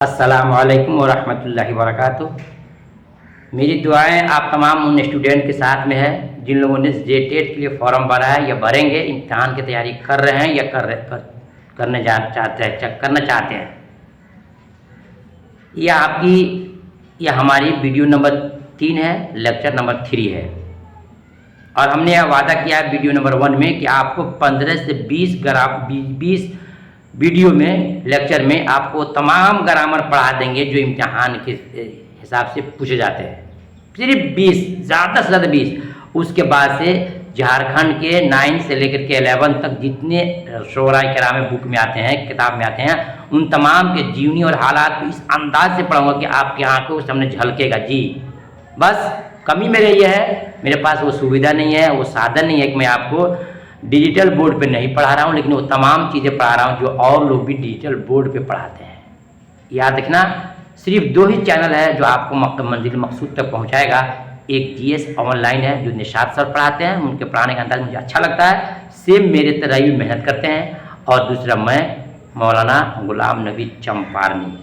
अस्सलामु अलैकुम वरहमतुल्लाहि वबरकातुहू। मेरी दुआएं आप तमाम उन स्टूडेंट के साथ में है जिन लोगों ने जेटेट के लिए फॉर्म भरा है या भरेंगे, इम्तहान की तैयारी कर रहे हैं या करने करना चाहते हैं। यह हमारी वीडियो नंबर 3 है, लेक्चर नंबर 3 है। और हमने यह वादा किया है वीडियो नंबर 1 में कि आपको 15 से 20 वीडियो में लेक्चर में आपको तमाम ग्रामर पढ़ा देंगे जो इम्तिहान के हिसाब से पूछे जाते हैं। सिर्फ 20, ज़्यादा से ज़्यादा 20। उसके बाद से झारखंड के 9 से लेकर के 11 तक जितने शोरा कराम बुक में आते हैं, किताब में आते हैं, उन तमाम के जीवनी और हालात को इस अंदाज से पढ़ाऊँगा कि आपकी आंखों के सामने झलकेगा। जी बस कमी मेरे ये है, मेरे पास वो सुविधा नहीं है, वो साधन नहीं है कि मैं आपको डिजिटल बोर्ड पे नहीं पढ़ा रहा हूँ, लेकिन वो तमाम चीज़ें पढ़ा रहा हूँ जो और लोग भी डिजिटल बोर्ड पे पढ़ाते हैं। याद रखना, सिर्फ 2 ही चैनल है जो आपको मंजिल मकसूद तक पहुँचाएगा। एक जीएस ऑनलाइन है जो निशात सर पढ़ाते हैं, उनके पढ़ाने का अंदाज मुझे अच्छा लगता है, सेम मेरे तरह ही मेहनत करते हैं। और दूसरा मैं मौलाना गुलाम नबी चंपारनी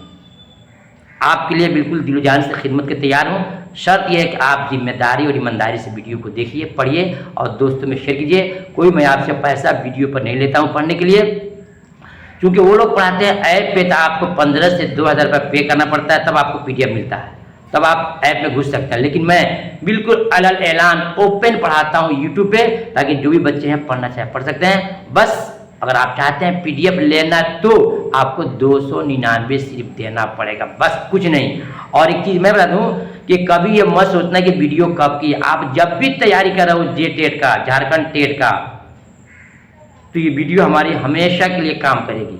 आपके लिए बिल्कुल दिलो जान से खिदमत के तैयार हूँ। शर्त यह है कि आप जिम्मेदारी और ईमानदारी से वीडियो को देखिए, पढ़िए और दोस्तों में शेयर कीजिए। कोई मैं आपसे पैसा वीडियो पर नहीं लेता हूँ पढ़ने के लिए, क्योंकि वो लोग पढ़ाते हैं ऐप पे तो आपको 15 से 2000 रुपये पे करना पड़ता है, तब आपको पीडीएफ मिलता है, तब आप ऐप में घुस सकते हैं। लेकिन मैं बिल्कुल अलल ऐलान ओपन पढ़ाता हूँ यूट्यूब पे, ताकि जो भी बच्चे हैं पढ़ना चाहे पढ़ सकते हैं। बस अगर आप चाहते हैं पीडीएफ लेना तो आपको 299 सिर्फ देना पड़ेगा, बस कुछ नहीं। और एक चीज़ मैं बता दूं कि कभी ये मत सोचना कि वीडियो कब की, आप जब भी तैयारी कर रहे हो जेटेट का, झारखंड टेट का, तो ये वीडियो हमारी हमेशा के लिए काम करेगी।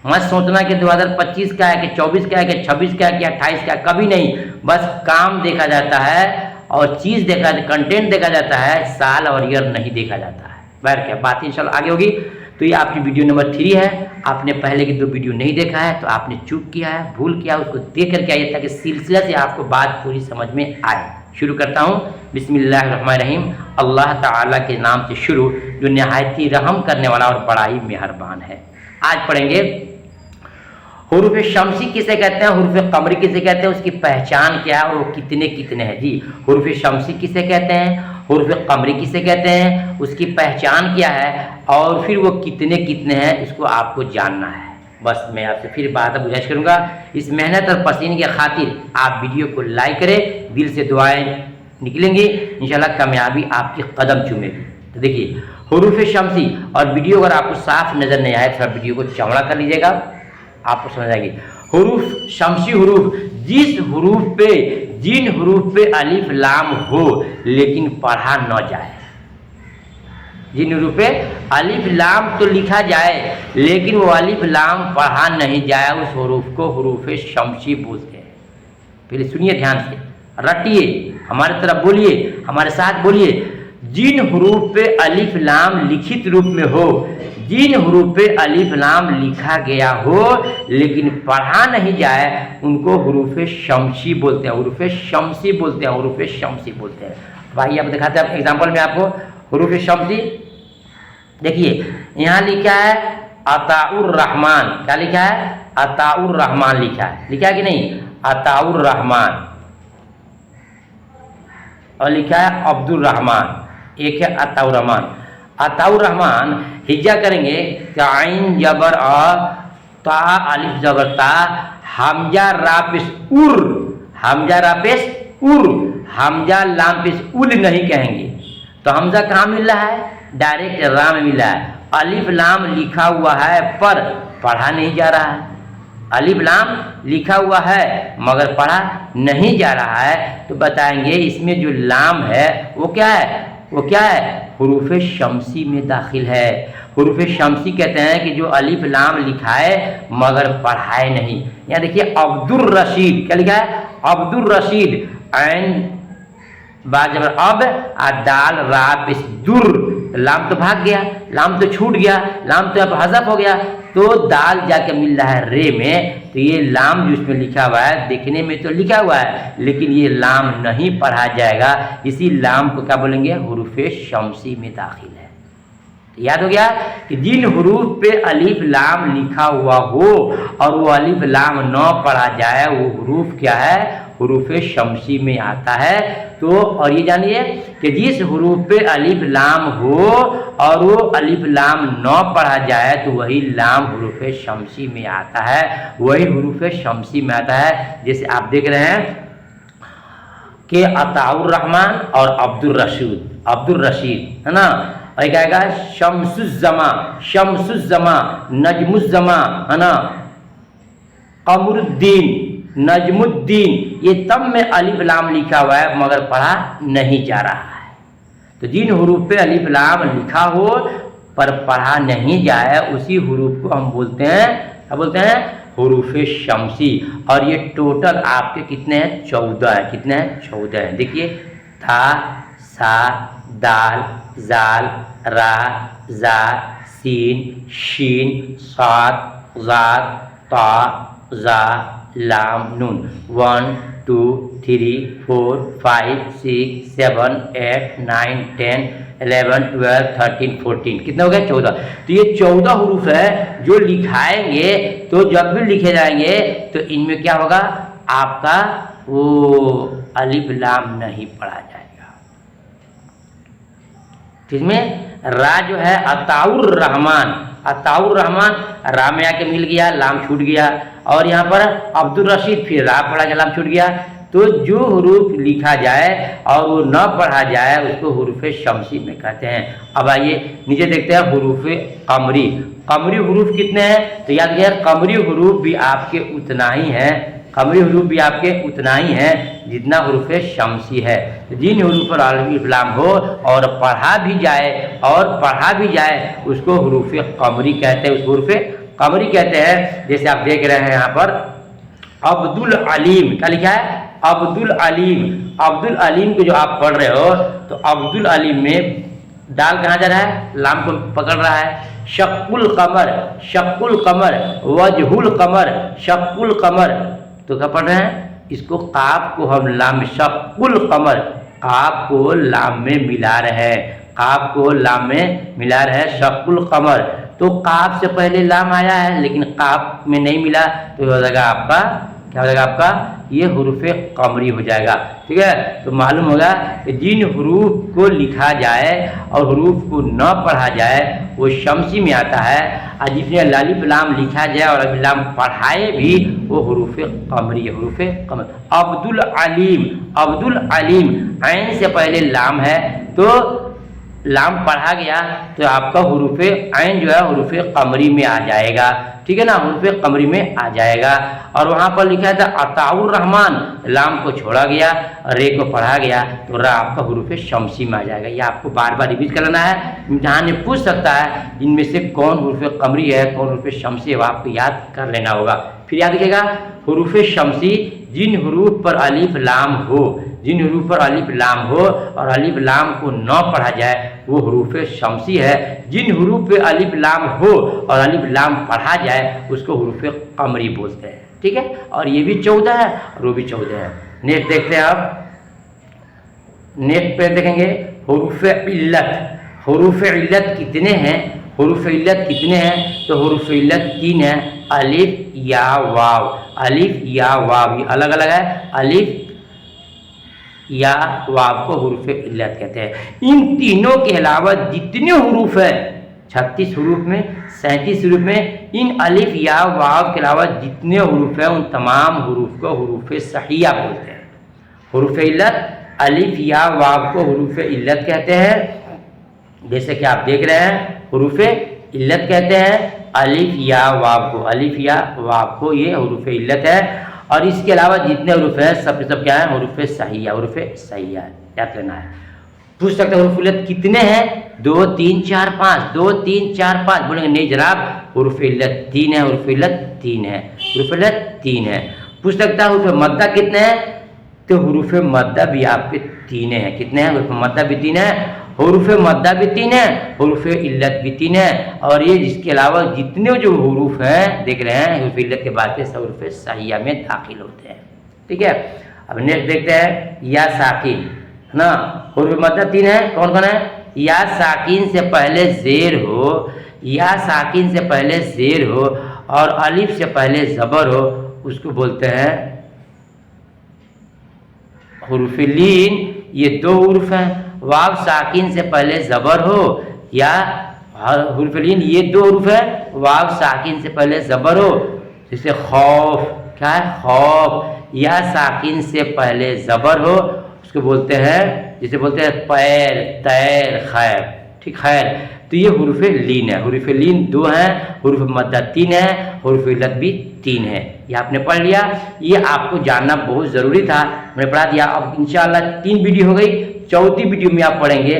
मत सोचना कि 2025 का है कि 24 का है कि 26 का है कि 28 का, कभी नहीं। बस काम देखा जाता है और चीज़ देखा, कंटेंट देखा जाता है, साल और ईयर नहीं देखा जाता है। बैठ क्या बात इंशाल्लाह आगे होगी। तो ये आपकी वीडियो नंबर 3 है। आपने पहले की 2 वीडियो नहीं देखा है तो आपने चूक किया है, भूल किया, उसको देख करके आइए ताकि सिलसिला से आपको बात पूरी समझ में आए। शुरू करता हूँ, बिस्मिल्लाहिर्रहमानिर्रहीम। अल्लाह ताला के नाम से शुरू जो नहायत ही रहम करने वाला और बड़ा ही मेहरबान है। आज पढ़ेंगे हुरूफ शमसी किसे कहते हैं, हुरूफ कमरी किसे कहते हैं, उसकी पहचान क्या है और वो कितने कितने हैं। जी हुरूफ शमसी किसे कहते हैं, हुरूफ कमरी किसे कहते हैं, उसकी पहचान क्या है और फिर वो कितने कितने हैं, इसको आपको जानना है। बस मैं आपसे फिर बात गुजारिश करूँगा, इस मेहनत और पसीने की खातिर आप वीडियो को लाइक करें, दिल से दुआएं निकलेंगी, इंशाल्लाह कामयाबी आपकी कदम चूमेगी। तो देखिए हुरूफ शमसी, और वीडियो अगर आपको साफ नज़र नहीं आए तो वीडियो को चौड़ा कर लीजिएगा, आपको समझ आएगी। हुरूफ शमसी हुरूफ, जिस हुरूफ पे, जिन हुरूफ पे अलिफ लाम हो लेकिन पढ़ा न जाए, जिन हुरूफ पे अलिफ लाम तो लिखा जाए लेकिन वो अलिफ लाम पढ़ा नहीं जाए, उस हुरूफ को हुरूफ शमसी बोलते हैं। फिर सुनिए ध्यान से, रटिए, हमारे तरफ बोलिए, हमारे साथ बोलिए। जिन हुरूफ पे अलिफ लाम लिखित रूप में हो, जिन हुरूफ पे अलिफ लाम लिखा गया हो लेकिन पढ़ा नहीं जाए, उनको हुरूफ शमसी बोलते हैं, हुरूफ शमसी बोलते हैं, हुरूफ शमसी बोलते हैं। भाई आप दिखाते हैं एग्जांपल में आपको हुरूफ शमसी। देखिए यहाँ लिखा है अताउर रहमान, क्या लिखा है, अताउर रहमान लिखा है, लिखा है कि नहीं, अताउर रहमान। और लिखा है अब्दुल रहमान, एक है अताउर रहमान। अताउर रहमान हिज्जा करेंगे, आइन जबर आ, ता अलिफ जबर ता, हमजा रापिस उर, हमजा रापिस उर, हमजा लाम पिस उल नहीं कहेंगे। तो हमजा कहाँ मिल रहा है, डायरेक्ट राम में मिला है। अलिफ लाम लिखा हुआ है पर पढ़ा नहीं जा रहा है, अलिफ लाम लिखा हुआ है मगर पढ़ा नहीं जा रहा है, तो बताएंगे इसमें जो लाम है वो क्या है, वो क्या है, हुरूफ शमसी में दाखिल है। हुरूफ शमसी कहते हैं कि जो अलिफ लाम लिखा है मगर पढ़ाए नहीं। यहाँ देखिए अब्दुल रशीद, क्या लिखा है, अब्दुल रशीद, ऐन बाजबर अब दाल रापिस दुर, लाम तो भाग गया, लाम तो छूट गया, लाम तो अब हज़फ हो गया, तो दाल जाके मिल रहा है रे में। तो ये लाम जो इसमें लिखा हुआ है, देखने में तो लिखा हुआ है लेकिन ये लाम नहीं पढ़ा जाएगा, इसी लाम को क्या बोलेंगे, हुरूफ शमसी में दाखिल है। याद हो गया कि जिन हरूफ पे अलिफ लाम लिखा हुआ हो और वो अलिफ लाम न पढ़ा जाए वो हरूफ क्या है, हरूफ शमसी में आता है। तो और ये जानिए कि जिस हरूफ पे अलिफ लाम हो और वो अलिफ लाम न पढ़ा जाए तो वही लाम हरूफ शमसी में आता है, वही हरूफ शमसी में आता है। जैसे आप देख रहे हैं कि अताउर रहमान और अब्दुल रशीद है ना, और क्या आएगा शमसुज़्ज़मा, नजमुज़्ज़मा है ना, कमरुद्दीन, नजमुद्दीन, ये तब में अलिफ लाम लिखा हुआ है मगर पढ़ा नहीं जा रहा है। तो जिन हरूफ पे अलिफ लाम लिखा हो पर पढ़ा नहीं जाए उसी हरूफ को हम बोलते हैं, क्या बोलते हैं, हरूफ शमसी। और ये टोटल आपके कितने हैं, 14 है। कितने हैं, 14 हैं। देखिए था, सा, दाल, जाल, रा, जा, सीन, शीन, साद, ज़ाद, ता, जा, लाम, नून। 1 2 3 4 5 6 7 8 9 10 11 12 13 14 कितने हो गए, 14। तो ये 14 हरूफ है जो लिखाएंगे तो जब भी लिखे जाएंगे तो इनमें क्या होगा, आपका वो अलिफ लाम नहीं पढ़ा जाएगा। इसमें रा जो है अताउर रहमान, रा में आके मिल गया, लाम छूट गया। और यहाँ पर अब्दुल रशीद, फिर रा पढ़ा गया, लाम छूट गया। तो जो हरूफ लिखा जाए और वो न पढ़ा जाए उसको हरूफ शमसी में कहते हैं। अब आइए नीचे देखते हैं हरूफ कमरी। कमरी हरूफ कितने हैं, तो याद रखिए कमरी हरूफ भी आपके उतना ही है, कमरी हरूफ भी आपके उतना ही है जितना हरूफ शमसी है। जिन हरूफ पर अलिफ लाम हो और पढ़ा भी जाए उसको हरूफ कमरी कहते हैं, उसको हरूफ कमरी कहते हैं। जैसे आप देख रहे हैं यहाँ पर अब्दुल अलीम, क्या लिखा है, अब्दुल अलीम को जो आप पढ़ रहे हो तो अब्दुल अलीम में दाल कहाँ जा रहा है, लाम को पकड़ रहा है। शक्कुल कमर, वजहुल कमर, तो क्या पढ़ रहे हैं, इसको काफ को हम लाम, शक्कुल कमर, काफ को लाम में मिला रहे हैं, शक्कुल कमर। तो काफ से पहले लाम आया है लेकिन काफ में नहीं मिला तो हो जाएगा आपका, क्या हो जाएगा आपका, ये हरूफ कमरी हो जाएगा। ठीक है, तो मालूम होगा कि जिन हरूफ को लिखा जाए और हरूफ को न पढ़ा जाए वो शमसी में आता है, और जिसमें अलिफ लाम लिखा जाए और अलिफ लाम पढ़ाए भी वो हरूफ कमरी है, हरूफ कमर। अब्दुल अलीम, ऐन से पहले लाम है तो लाम पढ़ा गया तो आपका हरूफ ऐन जो है हरूफ कमरी में आ जाएगा। ठीक है ना, हरूफ कमरी में आ जाएगा। और वहाँ पर लिखा था अताउर रहमान, लाम को छोड़ा गया, रे को पढ़ा गया तो रा आपका हरूफ शमसी में आ जाएगा। ये आपको बार बार रिपीट करना है, इम्तिहान में पूछ सकता है इनमें से कौन हरूफ कमरी है कौन हरूफ शमसी है, वो आपको याद कर लेना होगा। फिर याद रखिएगा हरूफ शमसी जिन हरूफ पर अलिफ लाम हो, और अलिफ लाम को न पढ़ा जाए वो हरूफ शमसी है। जिन हरूफ पे अलिफ लाम हो और अलिफ लाम पढ़ा जाए उसको हरूफ कमरी बोलते हैं। ठीक है, और ये भी 14 है और वो भी 14 है। नेक्स्ट देखते हैं, आप नेक्स्ट पे देखेंगे हरूफ इल्लत कितने हैं, हरूफ इल्लत कितने हैं, तो हरूफ इल्लत 3 है, अलिफ या वाव, ये अलग अलग है, अलिफ या वाव को हरूफ इल्लत कहते हैं। इन तीनों के अलावा जितने हरूफ है 36 हरूफ में 37 हरूफ में, इन अलिफ या वाव के अलावा जितने हरूफ है उन तमाम हरूफ को हरूफ सहिया बोलते हैं। हरूफ इल्लत अलिफ या वाव को हरूफ इल्लत कहते हैं। जैसे कि आप देख रहे हैं हरूफ इल्लत कहते हैं अलिफ या वाव को ये हरूफ इल्लत है। और इसके अलावा जितने हरूफ है सब क्या है, हरूफ सहिया याद लेना है। पूछ सकते हरूफ इल्लत कितने हैं, 2 3 4 5 बोलेंगे नहीं जनाब हरूफ इल्लत 3 है, हरूफ इल्लत 3 है। पूछ सकता है हरूफ मद्दा कितने हैं, तो हरूफ मद्दा भी आपके 3 हैं। कितने हैं, हरूफ मद्दा भी 3 है, हरूफ मद्दा भी 3 है, हरूफ इल्लत भी 3 है। और ये जिसके अलावा जितने जो हरूफ हैं देख रहे हैं हरूफ इल्लत के बाद से सब हरूफ सहिया में दाखिल होते हैं। ठीक है, अब नेक्स्ट देखते हैं या साकिन है ना, हरूफ मद्दा 3 है, कौन कौन है, या साकिन से पहले ज़ेर हो, या साकिन से पहले ज़ेर हो और अलिफ से पहले ज़बर हो, उसको बोलते हैं हुरूफ लीन। ये दो हुरूफ हैं। वाव साकिन से पहले ज़बर हो या हुरूफ लीन, ये दो हुरूफ है। वाव साकिन से पहले ज़बर हो, जैसे खौफ, क्या है खौफ, या साकिन से पहले ज़बर हो, उसको बोलते हैं, जिसे बोलते हैं पैर, तैर, खैर, ठीक खैर। तो ये हुरूफ लीन है। हुरूफ लीन दो हैं, हुरूफ मद्दा 3 है, हुरूफ इल्लत भी 3 है। ये आपने पढ़ लिया। ये आपको जानना बहुत ज़रूरी था, मैंने पढ़ा दिया। अब इंशाअल्लाह 3 वीडियो हो गई। चौथी वीडियो में आप पढ़ेंगे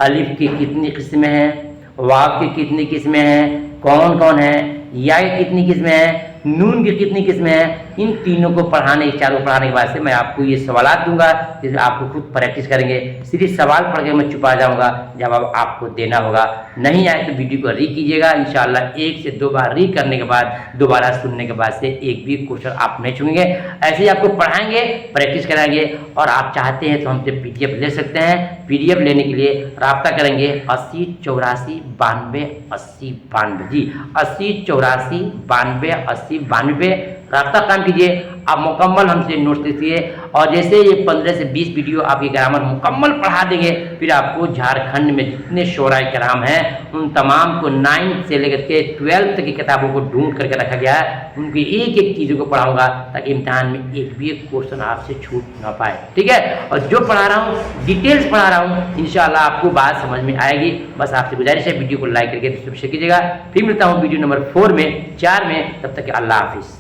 अलिफ की कितनी किस्में हैं, वाव की कितनी किस्में हैं, कौन कौन है, या की कितनी किस्में हैं, नून की कितनी किस्में हैं। इन तीनों को पढ़ाने, चारों पढ़ाने के बाद से मैं आपको ये सवालात दूंगा, जिसमें आपको खुद प्रैक्टिस करेंगे। सिर्फ सवाल पढ़ के मैं छुपा जाऊंगा, जवाब आपको देना होगा। नहीं आए तो वीडियो को री कीजिएगा। इंशाअल्लाह 1 से 2 बार री करने के बाद, दोबारा सुनने के बाद से एक भी क्वेश्चन आप नहीं छूएंगे। ऐसे ही आपको पढ़ाएंगे, प्रैक्टिस कराएंगे। और आप चाहते हैं तो हमसे PDF ले सकते हैं। PDF लेने के लिए रब्ता करेंगे 80 84 92 80 92 जी, 80 84 92 80 92 पे रब्ता काम कीजिए। आप मुकम्मल हमसे नोट्स लीजिए, और जैसे ये 15 से 20 वीडियो आपकी ग्रामर मुकम्मल पढ़ा देंगे, फिर आपको झारखंड में जितने शोराए कराम हैं उन तमाम को 9 से लेकर के 12 तक की किताबों को ढूंढ करके रखा गया है। उनकी एक एक चीज़ों को पढ़ाऊंगा ताकि इम्तिहान में एक भी एक क्वेश्चन आपसे छूट ना पाए, ठीक है। और जो पढ़ा रहा हूँ डिटेल्स पढ़ा रहा हूँ, इंशाल्लाह आपको बात समझ में आएगी। बस आपसे गुजारिश है वीडियो को लाइक करके शेयर कीजिएगा। फिर मिलता हूँ वीडियो नंबर 4 में 4 में, तब तक अल्लाह हाफिज़।